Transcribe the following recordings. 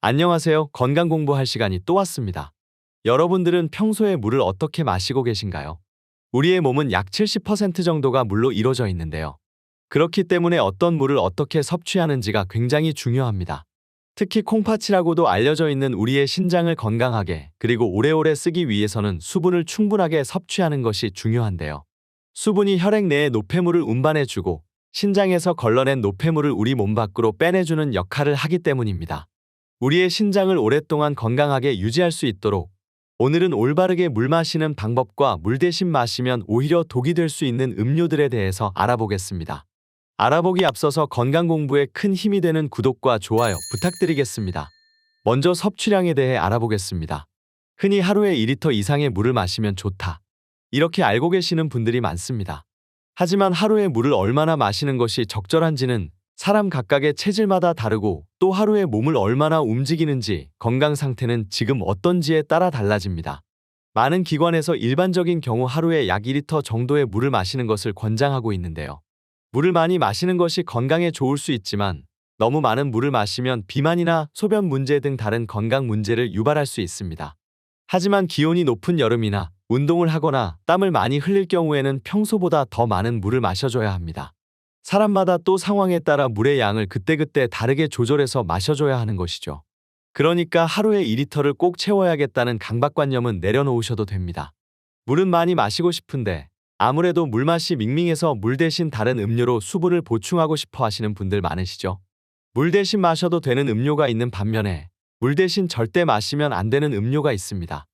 안녕하세요. 건강 공부할 시간이 또 왔습니다. 여러분들은 평소에 물을 어떻게 마시고 계신가요? 우리의 몸은 약 70% 정도가 물로 이루어져 있는데요. 그렇기 때문에 어떤 물을 어떻게 섭취하는지가 굉장히 중요합니다. 특히 콩팥이라고도 알려져 있는 우리의 신장을 건강하게 그리고 오래오래 쓰기 위해서는 수분을 충분하게 섭취하는 것이 중요한데요. 수분이 혈액 내의 노폐물을 운반해주고 신장에서 걸러낸 노폐물을 우리 몸 밖으로 빼내주는 역할을 하기 때문입니다. 우리의 신장을 오랫동안 건강하게 유지할 수 있도록 오늘은 올바르게 물 마시는 방법과 물 대신 마시면 오히려 독이 될 수 있는 음료들에 대해서 알아보겠습니다. 알아보기 앞서서 건강 공부에 큰 힘이 되는 구독과 좋아요 부탁드리겠습니다. 먼저 섭취량에 대해 알아보겠습니다. 흔히 하루에 2리터 이상의 물을 마시면 좋다. 이렇게 알고 계시는 분들이 많습니다. 하지만 하루에 물을 얼마나 마시는 것이 적절한지는 사람 각각의 체질마다 다르고 또 하루에 몸을 얼마나 움직이는지 건강 상태는 지금 어떤지에 따라 달라집니다. 많은 기관에서 일반적인 경우 하루에 약 2리터 정도의 물을 마시는 것을 권장하고 있는데요. 물을 많이 마시는 것이 건강에 좋을 수 있지만 너무 많은 물을 마시면 비만이나 소변 문제 등 다른 건강 문제를 유발할 수 있습니다. 하지만 기온이 높은 여름이나 운동을 하거나 땀을 많이 흘릴 경우에는 평소보다 더 많은 물을 마셔줘야 합니다. 사람마다 또 상황에 따라 물의 양을 그때그때 다르게 조절해서 마셔줘야 하는 것이죠. 그러니까 하루에 2리터를 꼭 채워야겠다는 강박관념은 내려놓으셔도 됩니다. 물은 많이 마시고 싶은데 아무래도 물맛이 밍밍해서 물 대신 다른 음료로 수분을 보충하고 싶어 하시는 분들 많으시죠? 물 대신 마셔도 되는 음료가 있는 반면에 물 대신 절대 마시면 안 되는 음료가 있습니다.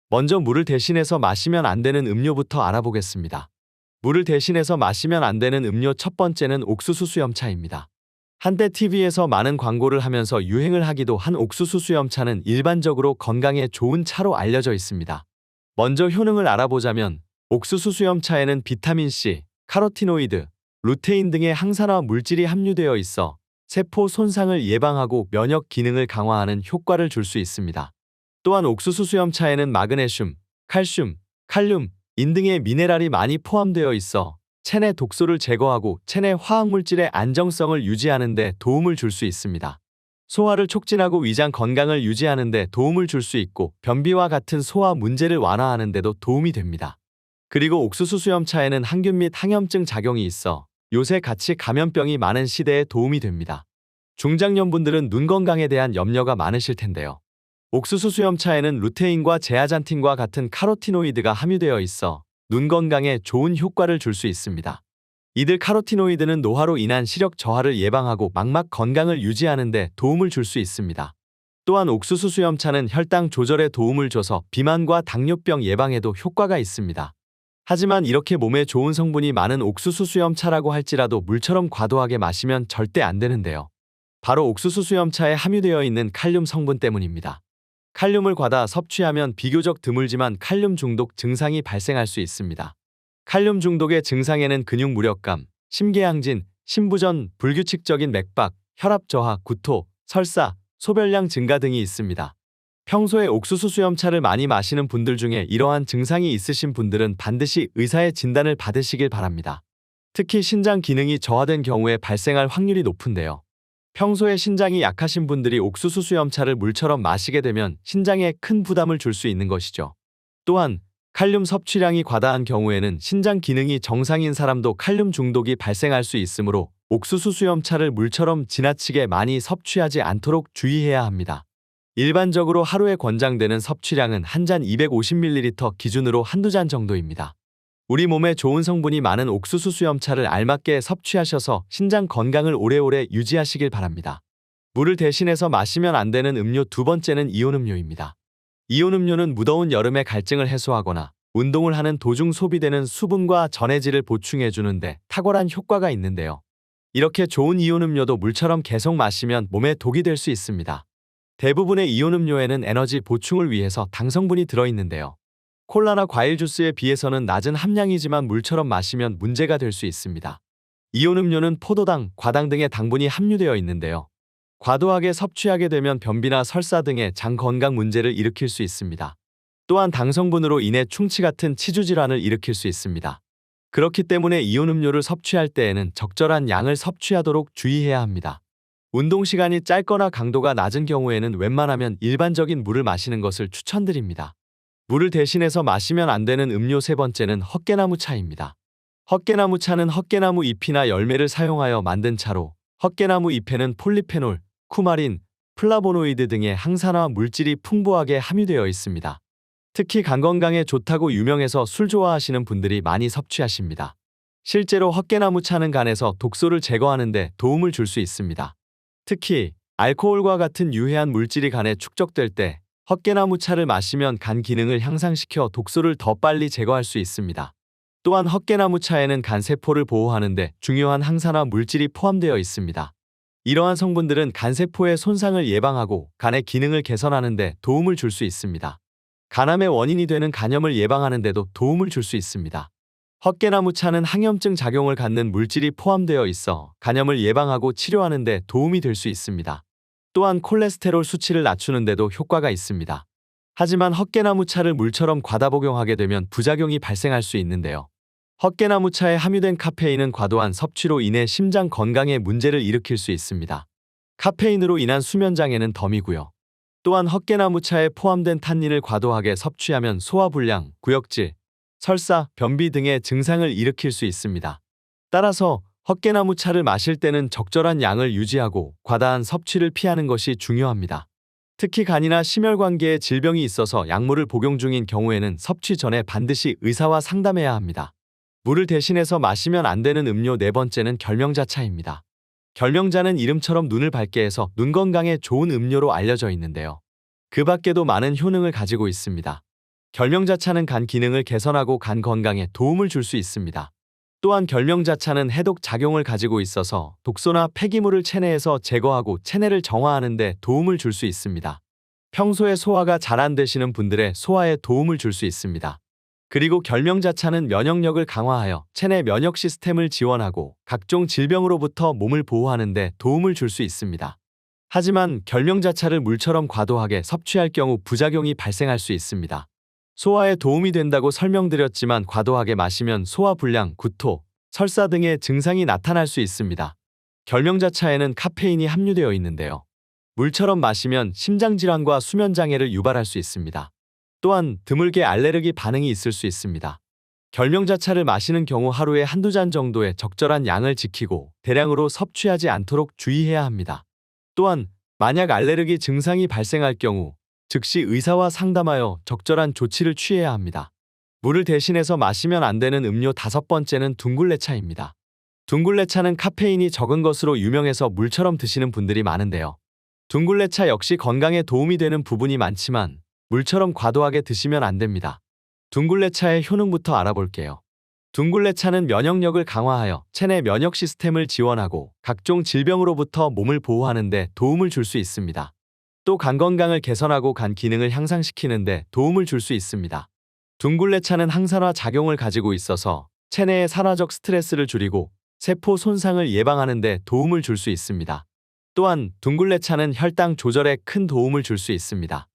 먼저 물을 대신해서 마시면 안 되는 음료부터 알아보겠습니다. 물을 대신해서 마시면 안 되는 음료 첫 번째는 옥수수 수염차입니다. 한때 TV에서 많은 광고를 하면서 유행을 하기도 한 옥수수 수염차는 일반적으로 건강에 좋은 차로 알려져 있습니다. 먼저 효능을 알아보자면 옥수수 수염차에는 비타민C, 카로티노이드, 루테인 등의 항산화 물질이 함유되어 있어 세포 손상을 예방하고 면역 기능을 강화하는 효과를 줄 수 있습니다. 또한 옥수수 수염차에는 마그네슘, 칼슘, 칼륨, 인 등의 미네랄이 많이 포함되어 있어 체내 독소를 제거하고 체내 화학물질의 안정성을 유지하는 데 도움을 줄 수 있습니다. 소화를 촉진하고 위장 건강을 유지하는 데 도움을 줄 수 있고 변비와 같은 소화 문제를 완화하는 데도 도움이 됩니다. 그리고 옥수수 수염차에는 항균 및 항염증 작용이 있어 요새 같이 감염병이 많은 시대에 도움이 됩니다. 중장년분들은 눈 건강에 대한 염려가 많으실 텐데요. 옥수수 수염차에는 루테인과 제아잔틴과 같은 카로티노이드가 함유되어 있어 눈 건강에 좋은 효과를 줄 수 있습니다. 이들 카로티노이드는 노화로 인한 시력 저하를 예방하고 망막 건강을 유지하는 데 도움을 줄 수 있습니다. 또한 옥수수 수염차는 혈당 조절에 도움을 줘서 비만과 당뇨병 예방에도 효과가 있습니다. 하지만 이렇게 몸에 좋은 성분이 많은 옥수수 수염차라고 할지라도 물처럼 과도하게 마시면 절대 안 되는데요. 바로 옥수수 수염차에 함유되어 있는 칼륨 성분 때문입니다. 칼륨을 과다 섭취하면 비교적 드물지만 칼륨 중독 증상이 발생할 수 있습니다. 칼륨 중독의 증상에는 근육 무력감, 심계항진, 심부전, 불규칙적인 맥박, 혈압 저하, 구토, 설사, 소변량 증가 등이 있습니다. 평소에 옥수수 수염차를 많이 마시는 분들 중에 이러한 증상이 있으신 분들은 반드시 의사의 진단을 받으시길 바랍니다. 특히 신장 기능이 저하된 경우에 발생할 확률이 높은데요. 평소에 신장이 약하신 분들이 옥수수 수염차를 물처럼 마시게 되면 신장에 큰 부담을 줄 수 있는 것이죠. 또한 칼륨 섭취량이 과다한 경우에는 신장 기능이 정상인 사람도 칼륨 중독이 발생할 수 있으므로 옥수수 수염차를 물처럼 지나치게 많이 섭취하지 않도록 주의해야 합니다. 일반적으로 하루에 권장되는 섭취량은 한 잔 250ml 기준으로 한두 잔 정도입니다. 우리 몸에 좋은 성분이 많은 옥수수 수염차를 알맞게 섭취하셔서 신장 건강을 오래오래 유지하시길 바랍니다. 물을 대신해서 마시면 안 되는 음료 두 번째는 이온음료입니다. 이온음료는 무더운 여름에 갈증을 해소하거나 운동을 하는 도중 소비되는 수분과 전해질을 보충해주는데 탁월한 효과가 있는데요. 이렇게 좋은 이온음료도 물처럼 계속 마시면 몸에 독이 될 수 있습니다. 대부분의 이온음료에는 에너지 보충을 위해서 당 성분이 들어있는데요. 콜라나 과일 주스에 비해서는 낮은 함량이지만 물처럼 마시면 문제가 될 수 있습니다. 이온음료는 포도당, 과당 등의 당분이 함유되어 있는데요. 과도하게 섭취하게 되면 변비나 설사 등의 장 건강 문제를 일으킬 수 있습니다. 또한 당 성분으로 인해 충치 같은 치주 질환을 일으킬 수 있습니다. 그렇기 때문에 이온음료를 섭취할 때에는 적절한 양을 섭취하도록 주의해야 합니다. 운동 시간이 짧거나 강도가 낮은 경우에는 웬만하면 일반적인 물을 마시는 것을 추천드립니다. 물을 대신해서 마시면 안 되는 음료 세 번째는 헛개나무 차입니다. 헛개나무 차는 헛개나무 잎이나 열매를 사용하여 만든 차로 헛개나무 잎에는 폴리페놀, 쿠마린, 플라보노이드 등의 항산화 물질이 풍부하게 함유되어 있습니다. 특히 간 건강에 좋다고 유명해서 술 좋아하시는 분들이 많이 섭취하십니다. 실제로 헛개나무 차는 간에서 독소를 제거하는 데 도움을 줄 수 있습니다. 특히 알코올과 같은 유해한 물질이 간에 축적될 때 헛개나무 차를 마시면 간 기능을 향상시켜 독소를 더 빨리 제거할 수 있습니다. 또한 헛개나무 차에는 간 세포를 보호하는 데 중요한 항산화 물질이 포함되어 있습니다. 이러한 성분들은 간 세포의 손상을 예방하고 간의 기능을 개선하는 데 도움을 줄 수 있습니다. 간암의 원인이 되는 간염을 예방하는 데도 도움을 줄 수 있습니다. 헛개나무 차는 항염증 작용을 갖는 물질이 포함되어 있어 간염을 예방하고 치료하는 데 도움이 될 수 있습니다. 또한 콜레스테롤 수치를 낮추는 데도 효과가 있습니다. 하지만 헛개나무 차를 물처럼 과다 복용하게 되면 부작용이 발생할 수 있는데요. 헛개나무 차에 함유된 카페인은 과도한 섭취로 인해 심장 건강에 문제를 일으킬 수 있습니다. 카페인으로 인한 수면장애는 덤이고요. 또한 헛개나무 차에 포함된 탄닌을 과도하게 섭취하면 소화불량, 구역질, 설사, 변비 등의 증상을 일으킬 수 있습니다. 따라서 헛개나무 차를 마실 때는 적절한 양을 유지하고 과다한 섭취를 피하는 것이 중요합니다. 특히 간이나 심혈관계에 질병이 있어서 약물을 복용 중인 경우에는 섭취 전에 반드시 의사와 상담해야 합니다. 물을 대신해서 마시면 안 되는 음료 네 번째는 결명자차입니다. 결명자는 이름처럼 눈을 밝게 해서 눈 건강에 좋은 음료로 알려져 있는데요. 그 밖에도 많은 효능을 가지고 있습니다. 결명자차는 간 기능을 개선하고 간 건강에 도움을 줄 수 있습니다. 또한 결명자차는 해독 작용을 가지고 있어서 독소나 폐기물을 체내에서 제거하고 체내를 정화하는 데 도움을 줄 수 있습니다. 평소에 소화가 잘 안 되시는 분들의 소화에 도움을 줄 수 있습니다. 그리고 결명자차는 면역력을 강화하여 체내 면역 시스템을 지원하고 각종 질병으로부터 몸을 보호하는 데 도움을 줄 수 있습니다. 하지만 결명자차를 물처럼 과도하게 섭취할 경우 부작용이 발생할 수 있습니다. 소화에 도움이 된다고 설명드렸지만 과도하게 마시면 소화불량, 구토, 설사 등의 증상이 나타날 수 있습니다. 결명자차에는 카페인이 함유되어 있는데요. 물처럼 마시면 심장질환과 수면장애를 유발할 수 있습니다. 또한 드물게 알레르기 반응이 있을 수 있습니다. 결명자차를 마시는 경우 하루에 한두 잔 정도의 적절한 양을 지키고 대량으로 섭취하지 않도록 주의해야 합니다. 또한 만약 알레르기 증상이 발생할 경우 즉시 의사와 상담하여 적절한 조치를 취해야 합니다. 물을 대신해서 마시면 안 되는 음료 다섯 번째는 둥글레차입니다. 둥글레차는 카페인이 적은 것으로 유명해서 물처럼 드시는 분들이 많은데요. 둥글레차 역시 건강에 도움이 되는 부분이 많지만 물처럼 과도하게 드시면 안 됩니다. 둥글레차의 효능부터 알아볼게요. 둥글레차는 면역력을 강화하여 체내 면역 시스템을 지원하고 각종 질병으로부터 몸을 보호하는 데 도움을 줄 수 있습니다. 또 간 건강을 개선하고 간 기능을 향상시키는 데 도움을 줄 수 있습니다. 둥글레차는 항산화 작용을 가지고 있어서 체내의 산화적 스트레스를 줄이고 세포 손상을 예방하는 데 도움을 줄 수 있습니다. 또한 둥글레차는 혈당 조절에 큰 도움을 줄 수 있습니다.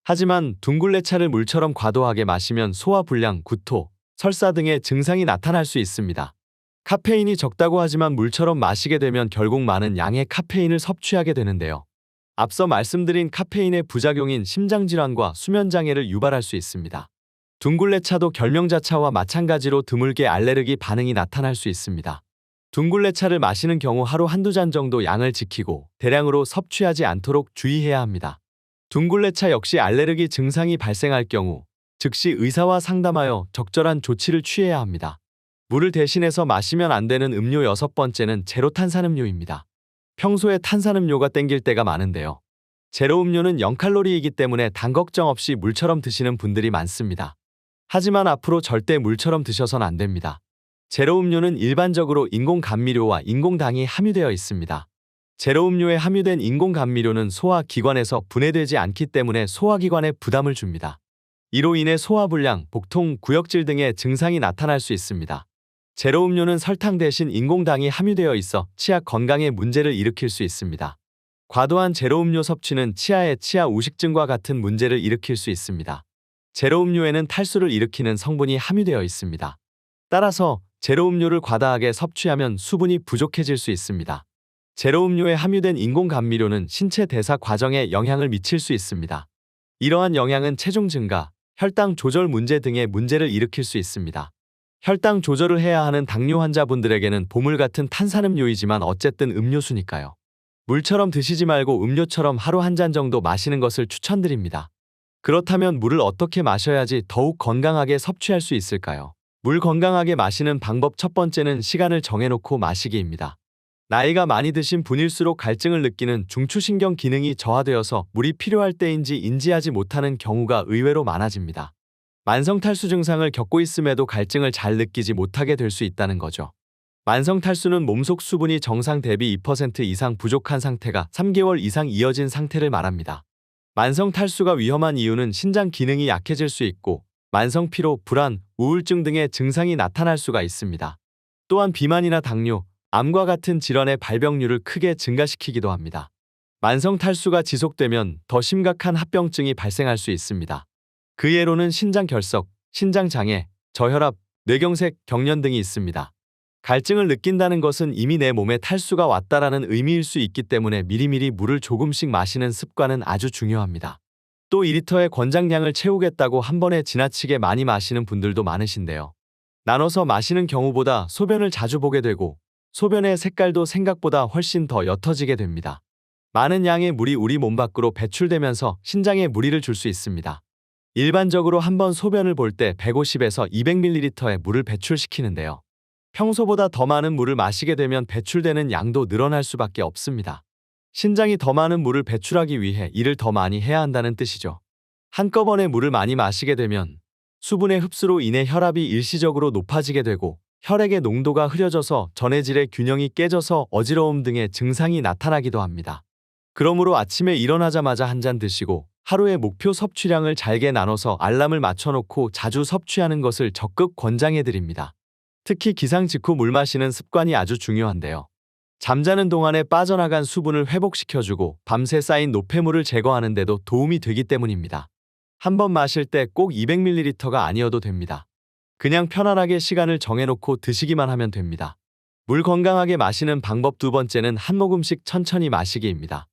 하지만 둥글레차를 물처럼 과도하게 마시면 소화불량, 구토, 설사 등의 증상이 나타날 수 있습니다. 카페인이 적다고 하지만 물처럼 마시게 되면 결국 많은 양의 카페인을 섭취하게 되는데요. 앞서 말씀드린 카페인의 부작용인 심장질환과 수면장애를 유발할 수 있습니다. 둥글레차도 결명자차와 마찬가지로 드물게 알레르기 반응이 나타날 수 있습니다. 둥글레차를 마시는 경우 하루 한두 잔 정도 양을 지키고 대량으로 섭취하지 않도록 주의해야 합니다. 둥글레차 역시 알레르기 증상이 발생할 경우 즉시 의사와 상담하여 적절한 조치를 취해야 합니다. 물을 대신해서 마시면 안 되는 음료 여섯 번째는 제로 탄산음료입니다. 평소에 탄산음료가 땡길 때가 많은데요. 제로 음료는 0칼로리이기 때문에 단 걱정 없이 물처럼 드시는 분들이 많습니다. 하지만 앞으로 절대 물처럼 드셔선 안 됩니다. 제로 음료는 일반적으로 인공 감미료와 인공당이 함유되어 있습니다. 제로 음료에 함유된 인공 감미료는 소화기관에서 분해되지 않기 때문에 소화기관에 부담을 줍니다. 이로 인해 소화불량, 복통, 구역질 등의 증상이 나타날 수 있습니다. 제로 음료는 설탕 대신 인공당이 함유되어 있어 치아 건강에 문제를 일으킬 수 있습니다. 과도한 제로 음료 섭취는 치아의 치아 우식증과 같은 문제를 일으킬 수 있습니다. 제로 음료에는 탈수를 일으키는 성분이 함유되어 있습니다. 따라서 제로 음료를 과다하게 섭취하면 수분이 부족해질 수 있습니다. 제로 음료에 함유된 인공 감미료는 신체 대사 과정에 영향을 미칠 수 있습니다. 이러한 영향은 체중 증가, 혈당 조절 문제 등의 문제를 일으킬 수 있습니다. 혈당 조절을 해야 하는 당뇨 환자분들에게는 보물 같은 탄산음료이지만 어쨌든 음료수니까요. 물처럼 드시지 말고 음료처럼 하루 한 잔 정도 마시는 것을 추천드립니다. 그렇다면 물을 어떻게 마셔야지 더욱 건강하게 섭취할 수 있을까요? 물 건강하게 마시는 방법 첫 번째는 시간을 정해놓고 마시기입니다. 나이가 많이 드신 분일수록 갈증을 느끼는 중추신경 기능이 저하되어서 물이 필요할 때인지 인지하지 못하는 경우가 의외로 많아집니다. 만성 탈수 증상을 겪고 있음에도 갈증을 잘 느끼지 못하게 될 수 있다는 거죠. 만성 탈수는 몸속 수분이 정상 대비 2% 이상 부족한 상태가 3개월 이상 이어진 상태를 말합니다. 만성 탈수가 위험한 이유는 신장 기능이 약해질 수 있고 만성 피로, 불안, 우울증 등의 증상이 나타날 수가 있습니다. 또한 비만이나 당뇨, 암과 같은 질환의 발병률을 크게 증가시키기도 합니다. 만성 탈수가 지속되면 더 심각한 합병증이 발생할 수 있습니다. 그 예로는 신장결석, 신장장애, 저혈압, 뇌경색, 경련 등이 있습니다. 갈증을 느낀다는 것은 이미 내 몸에 탈수가 왔다라는 의미일 수 있기 때문에 미리미리 물을 조금씩 마시는 습관은 아주 중요합니다. 또 2리터의 권장량을 채우겠다고 한 번에 지나치게 많이 마시는 분들도 많으신데요. 나눠서 마시는 경우보다 소변을 자주 보게 되고 소변의 색깔도 생각보다 훨씬 더 옅어지게 됩니다. 많은 양의 물이 우리 몸 밖으로 배출되면서 신장에 무리를 줄 수 있습니다. 일반적으로 한 번 소변을 볼 때 150에서 200ml의 물을 배출시키는데요. 평소보다 더 많은 물을 마시게 되면 배출되는 양도 늘어날 수밖에 없습니다. 신장이 더 많은 물을 배출하기 위해 일을 더 많이 해야 한다는 뜻이죠. 한꺼번에 물을 많이 마시게 되면 수분의 흡수로 인해 혈압이 일시적으로 높아지게 되고 혈액의 농도가 흐려져서 전해질의 균형이 깨져서 어지러움 등의 증상이 나타나기도 합니다. 그러므로 아침에 일어나자마자 한 잔 드시고 하루의 목표 섭취량을 잘게 나눠서 알람을 맞춰놓고 자주 섭취하는 것을 적극 권장해드립니다. 특히 기상 직후 물 마시는 습관이 아주 중요한데요. 잠자는 동안에 빠져나간 수분을 회복시켜주고 밤새 쌓인 노폐물을 제거하는 데도 도움이 되기 때문입니다. 한 번 마실 때 꼭 200ml가 아니어도 됩니다. 그냥 편안하게 시간을 정해놓고 드시기만 하면 됩니다. 물 건강하게 마시는 방법 두 번째는 한 모금씩 천천히 마시기입니다.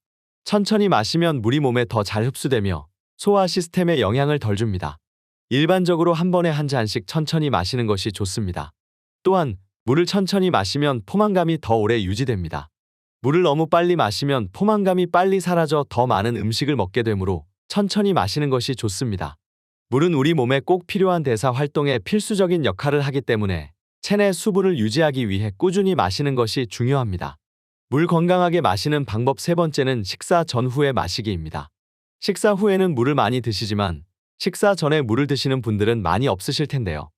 천천히 마시면 물이 몸에 더 잘 흡수되며 소화 시스템에 영향을 덜 줍니다. 일반적으로 한 번에 한 잔씩 천천히 마시는 것이 좋습니다. 또한 물을 천천히 마시면 포만감이 더 오래 유지됩니다. 물을 너무 빨리 마시면 포만감이 빨리 사라져 더 많은 음식을 먹게 되므로 천천히 마시는 것이 좋습니다. 물은 우리 몸에 꼭 필요한 대사 활동에 필수적인 역할을 하기 때문에 체내 수분을 유지하기 위해 꾸준히 마시는 것이 중요합니다. 물 건강하게 마시는 방법 세 번째는 식사 전후에 마시기입니다. 식사 후에는 물을 많이 드시지만 식사 전에 물을 드시는 분들은 많이 없으실 텐데요.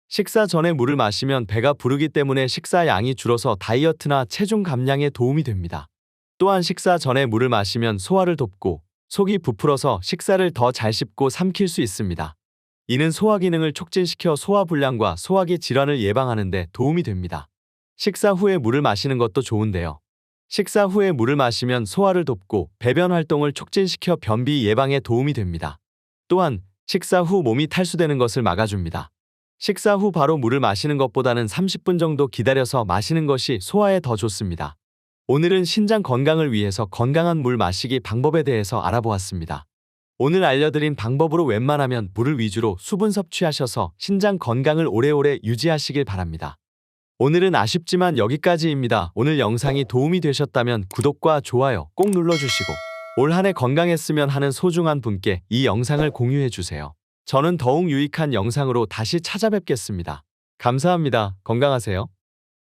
식사 전에 물을 마시면 배가 부르기 때문에 식사 양이 줄어서 다이어트나 체중 감량에 도움이 됩니다. 또한 식사 전에 물을 마시면 소화를 돕고 속이 부풀어서 식사를 더 잘 씹고 삼킬 수 있습니다. 이는 소화 기능을 촉진시켜 소화불량과 소화기 질환을 예방하는 데 도움이 됩니다. 식사 후에 물을 마시는 것도 좋은데요. 식사 후에 물을 마시면 소화를 돕고 배변 활동을 촉진시켜 변비 예방에 도움이 됩니다. 또한 식사 후 몸이 탈수되는 것을 막아줍니다. 식사 후 바로 물을 마시는 것보다는 30분 정도 기다려서 마시는 것이 소화에 더 좋습니다. 오늘은 신장 건강을 위해서 건강한 물 마시기 방법에 대해서 알아보았습니다. 오늘 알려드린 방법으로 웬만하면 물을 위주로 수분 섭취하셔서 신장 건강을 오래오래 유지하시길 바랍니다. 오늘은 아쉽지만 여기까지입니다. 오늘 영상이 도움이 되셨다면 구독과 좋아요 꼭 눌러주시고 올 한 해 건강했으면 하는 소중한 분께 이 영상을 공유해주세요. 저는 더욱 유익한 영상으로 다시 찾아뵙겠습니다. 감사합니다. 건강하세요.